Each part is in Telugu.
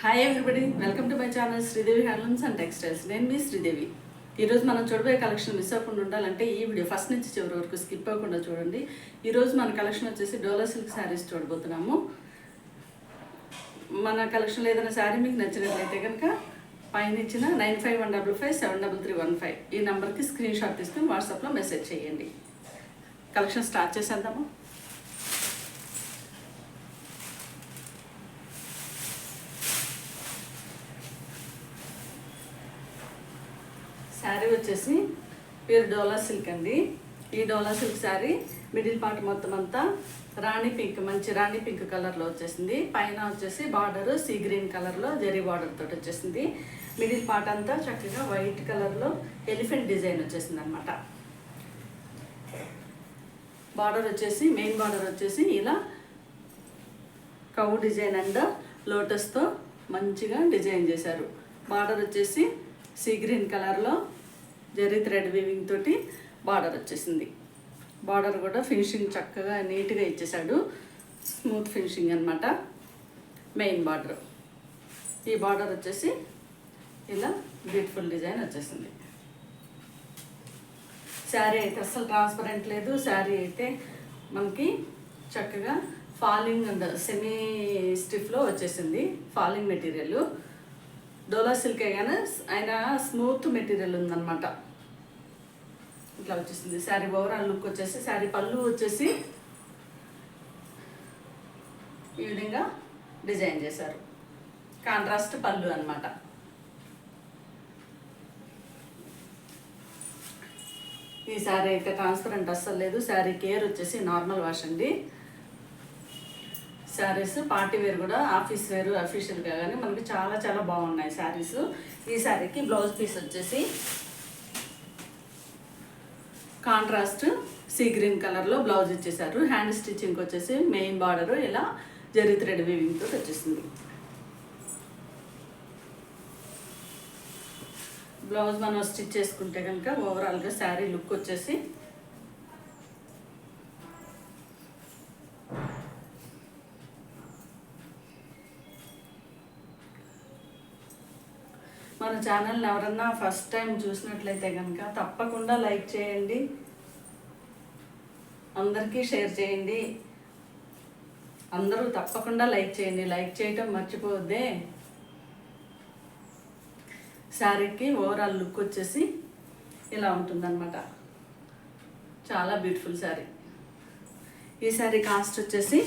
Hi everybody, welcome to my channel Sridevi handlooms and textiles. నేను మీ శ్రీదేవి. ఈరోజు మనం చూడబోయే కలెక్షన్ మిస్ అవ్వకుండా ఉండాలంటే ఈ వీడియో ఫస్ట్ నుంచి చివరి వరకు స్కిప్ అవ్వకుండా చూడండి. ఈరోజు మన కలెక్షన్ వచ్చేసి డోలా సిల్క్ శారీస్ చూడబోతున్నాము. మన కలెక్షన్లో ఏదైనా శారీ మీకు నచ్చినట్లయితే కనుక పైన ఇచ్చిన 9515573315 ఈ నెంబర్కి స్క్రీన్ షాట్ తీసుకుని వాట్సాప్లో మెసేజ్ చేయండి. కలెక్షన్ స్టార్ట్ చేసేద్దాము. శారీ వచ్చేసి ప్యూర్ డోలా సిల్క్ అండి. ఈ డోలా సిల్క్ శారీ మిడిల్ పార్ట్ మొత్తం అంతా రాణి పింక్, మంచి రాణి పింక్ కలర్లో వచ్చేసింది. పైన వచ్చేసి బార్డర్ సీ గ్రీన్ కలర్లో జరీ బార్డర్ తోటి వచ్చేసింది. మిడిల్ పార్ట్ అంతా చక్కగా వైట్ కలర్లో ఎలిఫెంట్ డిజైన్ వచ్చేసింది అనమాట. బార్డర్ వచ్చేసి మెయిన్ బార్డర్ వచ్చేసి ఇలా కౌ డిజైన్ అండ్ లోటస్తో మంచిగా డిజైన్ చేశారు. బార్డర్ వచ్చేసి సీ గ్రీన్ కలర్లో జరీ థ్రెడ్ వీవింగ్ తోటి బార్డర్ వచ్చేసింది. బార్డర్ కూడా ఫినిషింగ్ చక్కగా నీట్గా ఇచ్చేసాడు, స్మూత్ ఫినిషింగ్ అనమాట. మెయిన్ బార్డర్, ఈ బార్డర్ వచ్చేసి ఇలా బ్యూటిఫుల్ డిజైన్ వచ్చేసింది. శారీ అయితే అస్సలు ట్రాన్స్పరెంట్ లేదు. శారీ అయితే మనకి చక్కగా ఫాలింగ్ అండ్ సెమీ స్టిఫ్లో వచ్చేసింది. ఫాలింగ్ మెటీరియల్ డోలా సిల్కే కానీ ఆయన స్మూత్ మెటీరియల్ ఉందన్నమాట. ఇట్లా వచ్చేసింది శారీ. ఓవరాల్ లుక్ వచ్చేసి శారీ పళ్ళు వచ్చేసి ఈ విధంగా డిజైన్ చేశారు. కాంట్రాస్ట్ పళ్ళు అనమాట. ఈ శారీ అయితే ట్రాన్స్పరెంట్ అస్సలు లేదు. శారీ కేర్ వచ్చేసి నార్మల్ వాష్ అండి. శారీస్ పార్టీ వేర్ కూడా, ఆఫీస్ వేరు, అఫీషియల్గా కానీ మనకి చాలా చాలా బాగున్నాయి శారీస్. ఈ శారీకి బ్లౌజ్ పీస్ వచ్చేసి కాంట్రాస్ట్ సీ గ్రీన్ కలర్లో బ్లౌజ్ ఇచ్చేసారు. హ్యాండ్ స్టిచ్చింగ్ వచ్చేసి మెయిన్ బార్డర్ ఇలా జరీ థ్రెడ్ వీవింగ్ తోటి వచ్చేసింది. బ్లౌజ్ మనం స్టిచ్ చేసుకుంటే కనుక ఓవరాల్గా శారీ లుక్ వచ్చేసి మన ఛానల్ని ఎవరన్నా ఫస్ట్ టైం చూసినట్లయితే కనుక తప్పకుండా లైక్ చేయండి, అందరికీ షేర్ చేయండి. అందరూ తప్పకుండా లైక్ చేయండి, లైక్ చేయటం మర్చిపోవద్దే. శారీకి ఓవరాల్ లుక్ వచ్చేసి ఇలా ఉంటుందన్నమాట. చాలా బ్యూటిఫుల్ శారీ. ఈ శారీ కాస్ట్ వచ్చేసి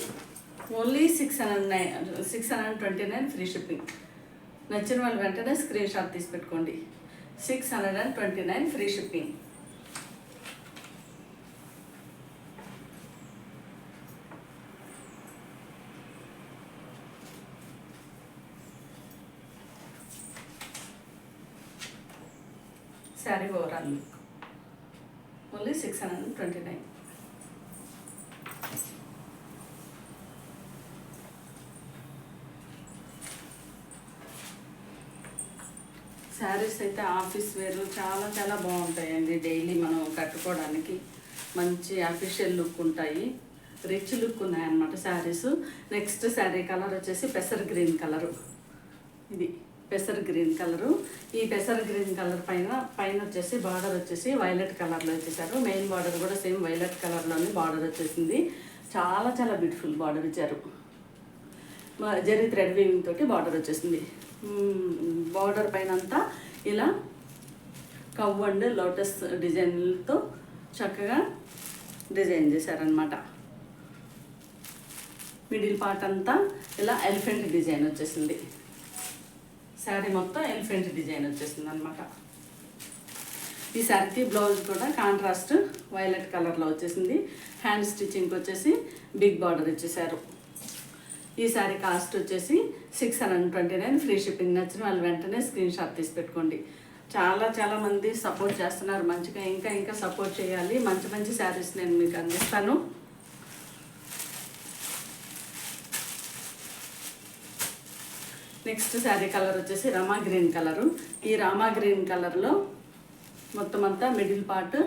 ఓన్లీ 629 ఫ్రీ షిప్పింగ్. నచ్చిన వాళ్ళు వెంటనే స్క్రీన్ షాట్ తీసి పెట్టుకోండి. 629 free shipping. Sari overall look only 629. Saris అయితే ఆఫీస్ వేరు చాలా చాలా బాగుంటాయండి. డైలీ మనం కట్టుకోవడానికి మంచి అఫీషియల్ లుక్ ఉంటాయి, రిచ్ లుక్ ఉన్నాయన్నమాట శారీస్. నెక్స్ట్ శారీ కలర్ వచ్చేసి పెసర్ గ్రీన్ కలరు. ఇది పెసర్ గ్రీన్ కలరు. ఈ పెసర్ గ్రీన్ కలర్ పైన వచ్చేసి బార్డర్ వచ్చేసి వైలెట్ కలర్లో వచ్చేసారు. మెయిన్ బార్డర్ కూడా సేమ్ వైలెట్ కలర్లోనే బార్డర్ వచ్చేసింది. చాలా చాలా బ్యూటిఫుల్ బార్డర్ ఇచ్చారు. జరీ థ్రెడ్ వీవింగ్ తోటి బార్డర్ వచ్చేసింది. బార్డర్ పైన అంతా ఇలా కవ్ అండ్ లోటస్ డిజైన్లతో చక్కగా డిజైన్ చేశారనమాట. మిడిల్ పార్ట్ అంతా ఇలా ఎలిఫెంట్ డిజైన్ వచ్చేసింది. శారీ మొత్తం ఎలిఫెంట్ డిజైన్ వచ్చేసింది అనమాట. ఈ శారీకి బ్లౌజ్ కూడా కాంట్రాస్ట్ వైలెట్ కలర్లో వచ్చేసింది. హ్యాండ్ స్టిచ్చింగ్ వచ్చేసి బిగ్ బార్డర్ ఇచ్చేసారు. ఈ శారీ కాస్ట్ వచ్చేసి 629 ఫ్రీ షిప్పింగ్. నచ్చిన వాళ్ళు వెంటనే స్క్రీన్ షాట్ తీసి పెట్టుకోండి. చాలా చాలా మంది సపోర్ట్ చేస్తున్నారు మంచిగా. ఇంకా ఇంకా సపోర్ట్ చేయాలి. మంచి మంచి శారీస్ నేను మీకు అందిస్తాను. నెక్స్ట్ శారీ కలర్ వచ్చేసి రామా గ్రీన్ కలరు. ఈ రామా గ్రీన్ కలర్లో మొత్తం అంతా మిడిల్ పార్ట్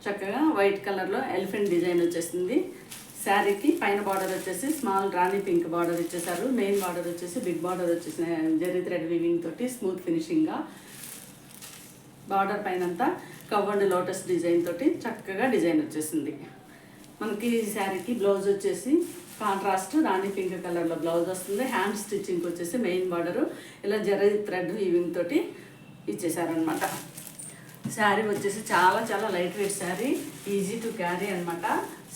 చక్కగా వైట్ కలర్లో ఎలిఫెంట్ డిజైన్ వచ్చేసింది. శారీకి పైన బార్డర్ వచ్చేసి స్మాల్ రాణి పింక్ బార్డర్ ఇచ్చేసారు. మెయిన్ బార్డర్ వచ్చేసి బిగ్ బార్డర్ వచ్చేసి జరీ థ్రెడ్ వీవింగ్ తోటి స్మూత్ ఫినిషింగ్గా బార్డర్ పైన అంతా కవర్డ్ లోటస్ డిజైన్ తోటి చక్కగా డిజైన్ వచ్చేసింది. మనకి ఈ శారీకి బ్లౌజ్ వచ్చేసి కాంట్రాస్ట్ రాణి పింక్ కలర్లో బ్లౌజ్ వస్తుంది. హ్యాండ్ స్టిచ్చింగ్ వచ్చేసి మెయిన్ బార్డరు ఇలా జరీ థ్రెడ్ వీవింగ్ తోటి ఇచ్చేసారనమాట. శారీ వచ్చేసి చాలా చాలా light weight sari, easy to carry అనమాట.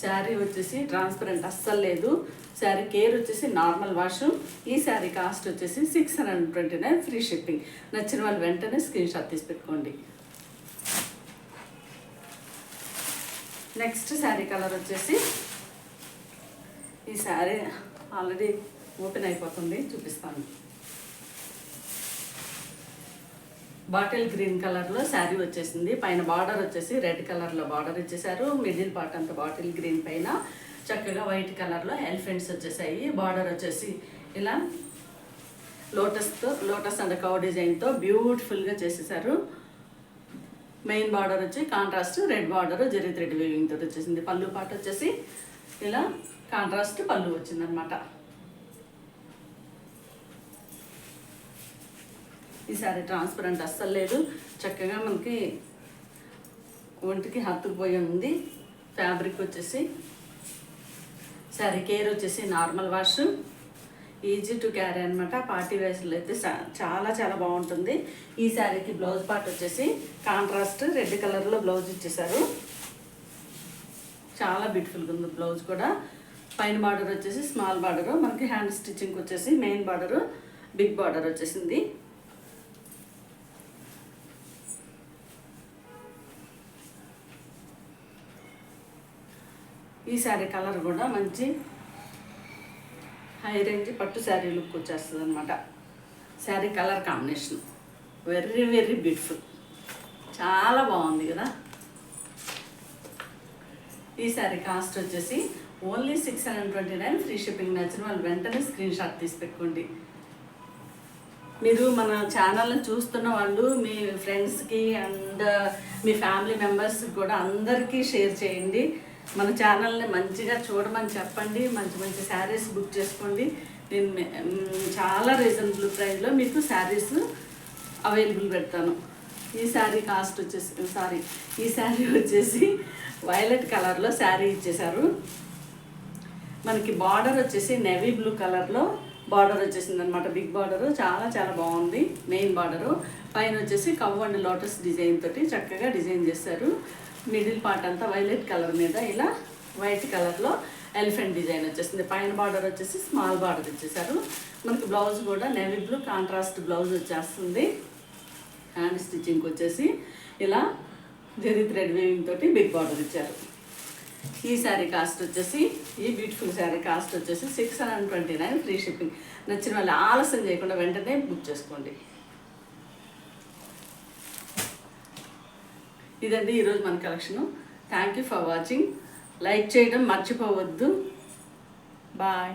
శారీ వచ్చేసి ట్రాన్స్పరెంట్ అస్సలు లేదు. శారీ కేర్ వచ్చేసి నార్మల్ వాష్. ఈ శారీ కాస్ట్ వచ్చేసి 629 ఫ్రీ షిప్పింగ్. నచ్చిన వాళ్ళు వెంటనే స్క్రీన్ షాట్ తీసి పెట్టుకోండి. నెక్స్ట్ శారీ కలర్ వచ్చేసి ఈ శారీ ఆల్రెడీ ఓపెన్ అయిపోతుంది, చూపిస్తాను. బాటిల్ గ్రీన్ కలర్లో శారీ వచ్చేసింది. పైన బార్డర్ వచ్చేసి రెడ్ కలర్లో బార్డర్ ఇచ్చేసారు. మిడిల్ పార్ట్ అంతా బాటిల్ గ్రీన్ పైన చక్కగా వైట్ కలర్లో ఎలిఫెంట్స్ వచ్చేసాయి. బార్డర్ వచ్చేసి ఇలా లోటస్ అండ్ కవ్ డిజైన్తో బ్యూటిఫుల్గా చేసేసారు. మెయిన్ బార్డర్ వచ్చి contrast red border zari thread weaving తోటి వచ్చేసింది. పళ్ళు పాట వచ్చేసి ఇలా కాంట్రాస్ట్ పళ్ళు వచ్చిందనమాట. ఈ శారీ ట్రాన్స్పరెంట్ అస్సలు లేదు, చక్కగా మనకి ఒంటికి హత్తుకుపోయి ఉంది. ఫ్యాబ్రిక్ వచ్చేసి శారీ కేర్ వచ్చేసి normal wash, easy to carry అనమాట. పార్టీ వేర్స్లో అయితే చాలా చాలా బాగుంటుంది. ఈ శారీకి బ్లౌజ్ పార్ట్ వచ్చేసి కాంట్రాస్ట్ రెడ్ కలర్లో బ్లౌజ్ ఇచ్చేసారు. చాలా బ్యూటిఫుల్గా ఉంది బ్లౌజ్ కూడా. పైన బార్డర్ వచ్చేసి స్మాల్ బార్డరు, మనకి హ్యాండ్ స్టిచ్చింగ్ వచ్చేసి మెయిన్ బార్డరు బిగ్ బార్డర్ వచ్చేసింది. ఈ శారీ కలర్ కూడా మంచి హై రేంజ్ పట్టు శారీ లుక్ వచ్చేస్తుంది అనమాట. Sari colour combination very very beautiful, చాలా బాగుంది కదా. ఈ శారీ కాస్ట్ వచ్చేసి ఓన్లీ 629 ఫ్రీ షిప్పింగ్. నచ్చిన వాళ్ళు వెంటనే స్క్రీన్ షాట్ తీసి పెట్టుకోండి. మీరు మన ఛానల్ని చూస్తున్న వాళ్ళు మీ ఫ్రెండ్స్కి అండ్ మీ ఫ్యామిలీ మెంబర్స్కి కూడా అందరికీ షేర్ చేయండి. మన ఛానల్ని మంచిగా చూడమని చెప్పండి. మంచి మంచి శారీస్ బుక్ చేసుకోండి. నేను చాలా రీజనబుల్ ప్రైస్లో మీకు శారీస్ అవైలబుల్ పెడతాను. ఈ శారీ కాస్ట్ వచ్చేసి ఈ శారీ వచ్చేసి వైలెట్ కలర్లో శారీ ఇచ్చేసారు. మనకి బార్డర్ వచ్చేసి నేవీ బ్లూ కలర్లో బార్డర్ వచ్చేసింది అనమాట. బిగ్ బార్డరు చాలా చాలా బాగుంది. మెయిన్ బార్డరు పైన వచ్చేసి కవ్ అండ్ లోటస్ డిజైన్ తోటి చక్కగా డిజైన్ చేశారు. మిడిల్ పార్ట్ అంతా వైలెట్ కలర్ మీద ఇలా వైట్ కలర్లో ఎలిఫెంట్ డిజైన్ వచ్చేసింది. పైన బార్డర్ వచ్చేసి స్మాల్ బార్డర్ ఇచ్చేసారు. మనకి బ్లౌజ్ కూడా నేవీ బ్లూ కాంట్రాస్ట్ బ్లౌజ్ వచ్చేస్తుంది. హ్యాండ్ స్టిచ్చింగ్ వచ్చేసి ఇలా జరీ థ్రెడ్ వీవింగ్ తోటి బిగ్ బార్డర్ ఇచ్చారు. ఈ శారీ కాస్ట్ వచ్చేసి ఈ బ్యూటిఫుల్ శారీ కాస్ట్ వచ్చేసి 629 ఫ్రీ షిప్పింగ్. నచ్చిన వాళ్ళు ఆలస్యం చేయకుండా వెంటనే బుక్ చేసుకోండి. ఇదండి ఈరోజు మన collection. Thank you for watching. Like చేయడం మర్చిపోవద్దు. బాయ్.